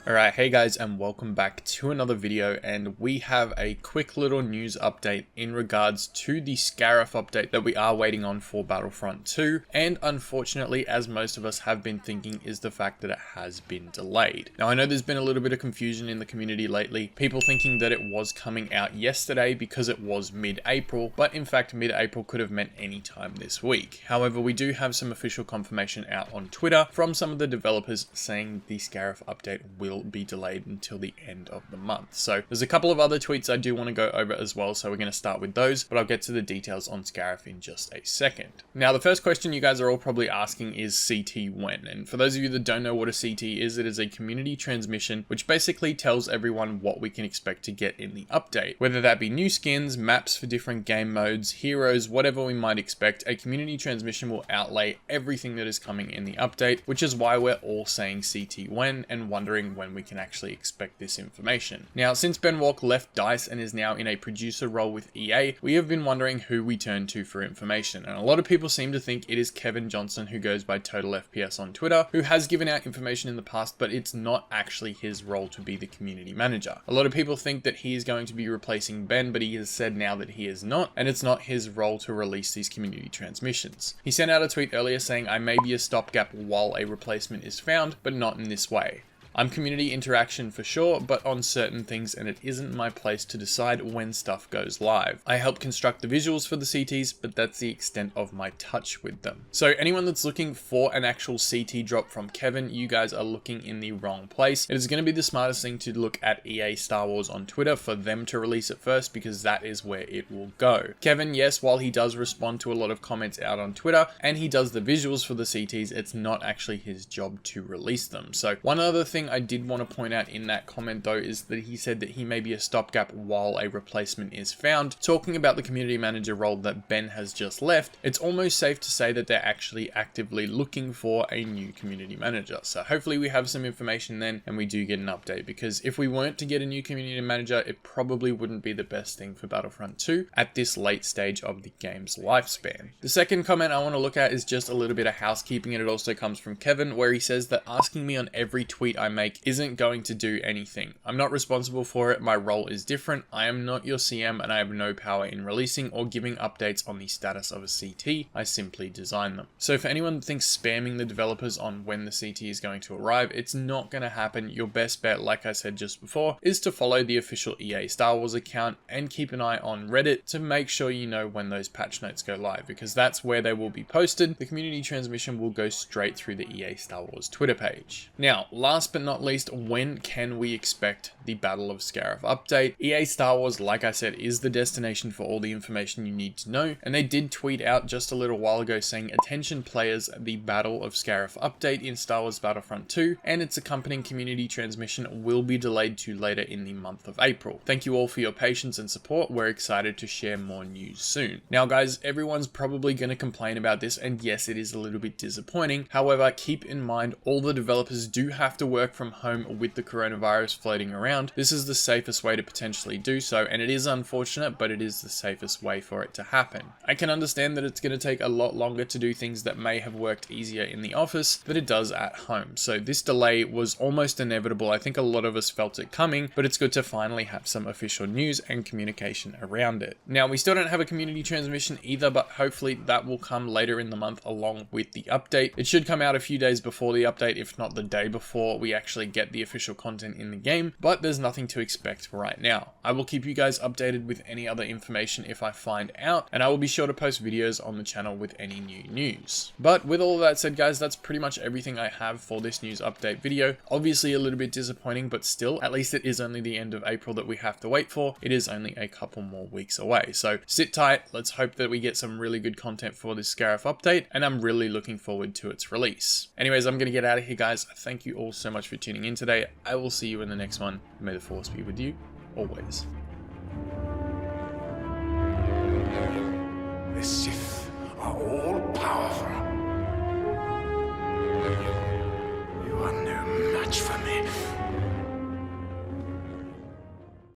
Alright, hey guys, and welcome back to another video, and we have a quick little news update in regards to the Scarif update that we are waiting on for Battlefront 2, and unfortunately, as most of us have been thinking, is the fact that it has been delayed. Now I know there's been a little bit of confusion in the community lately, people thinking that it was coming out yesterday because it was mid-April, but in fact mid-April could have meant any time this week. However, we do have some official confirmation out on Twitter from some of the developers saying the Scarif update will be delayed until the end of the month. So there's a couple of other tweets I do want to go over as well, so we're going to start with those, but I'll get to the details on Scarif in just a second. Now the first question you guys are all probably asking is CT when, and for those of you that don't know what a CT is, it is a community transmission which basically tells everyone what we can expect to get in the update. Whether that be new skins, maps for different game modes, heroes, whatever we might expect, a community transmission will outlay everything that is coming in the update, which is why we're all saying CT when and wondering when we can actually expect this information. Now, since Ben Walk left DICE and is now in a producer role with EA, we have been wondering who we turn to for information, and a lot of people seem to think it is Kevin Johnson, who goes by Total FPS on Twitter, who has given out information in the past, but it's not actually his role to be the community manager. A lot of people think that he is going to be replacing Ben, but he has said now that he is not, and it's not his role to release these community transmissions. He sent out a tweet earlier saying, "I may be a stopgap while a replacement is found, but not in this way. I'm community interaction for sure, but on certain things, and it isn't my place to decide when stuff goes live. I help construct the visuals for the CTs, but that's the extent of my touch with them." So anyone that's looking for an actual CT drop from Kevin, you guys are looking in the wrong place. It is going to be the smartest thing to look at EA Star Wars on Twitter for them to release it first, because that is where it will go. Kevin, yes, while he does respond to a lot of comments out on Twitter, and he does the visuals for the CTs, it's not actually his job to release them. So one other thing I did want to point out in that comment though is that he said that he may be a stopgap while a replacement is found. Talking about the community manager role that Ben has just left, it's almost safe to say that they're actually actively looking for a new community manager. So hopefully we have some information then and we do get an update, because if we weren't to get a new community manager, it probably wouldn't be the best thing for Battlefront 2 at this late stage of the game's lifespan. The second comment I want to look at is just a little bit of housekeeping, and it also comes from Kevin, where he says that asking me on every tweet I make isn't going to do anything. I'm not responsible for it. My role is different. I am not your CM and I have no power in releasing or giving updates on the status of a CT. I simply design them. So for anyone that thinks spamming the developers on when the CT is going to arrive, it's not going to happen. Your best bet, like I said just before, is to follow the official EA Star Wars account and keep an eye on Reddit to make sure you know when those patch notes go live, because that's where they will be posted. The community transmission will go straight through the EA Star Wars Twitter page. Now, last but not least, when can we expect the Battle of Scarif update? EA Star Wars, like I said, is the destination for all the information you need to know, and they did tweet out just a little while ago saying, "Attention players, the Battle of Scarif update in Star Wars Battlefront 2 and its accompanying community transmission will be delayed to later in the month of April. Thank you all for your patience and support. We're excited to share more news soon." Now guys, everyone's probably going to complain about this, and yes, it is a little bit disappointing. However, keep in mind all the developers do have to work from home with the coronavirus floating around. This is the safest way to potentially do so, and it is unfortunate, but it is the safest way for it to happen. I can understand that it's going to take a lot longer to do things that may have worked easier in the office than it does at home. So this delay was almost inevitable. I think a lot of us felt it coming, but it's good to finally have some official news and communication around it. Now, we still don't have a community transmission either, but hopefully that will come later in the month along with the update. It should come out a few days before the update, if not the day before we actually get the official content in the game, but there's nothing to expect right now. I will keep you guys updated with any other information if I find out, and I will be sure to post videos on the channel with any new news. But with all of that said guys, that's pretty much everything I have for this news update video. Obviously a little bit disappointing, but still, at least it is only the end of April that we have to wait for. It is only a couple more weeks away, so sit tight. Let's hope that we get some really good content for this Scarif update, and I'm really looking forward to its release. Anyways, I'm gonna get out of here guys. Thank you all so much for tuning in today. I will see you in the next one. May the Force be with you, always. The Sith are all powerful. You are no match for me.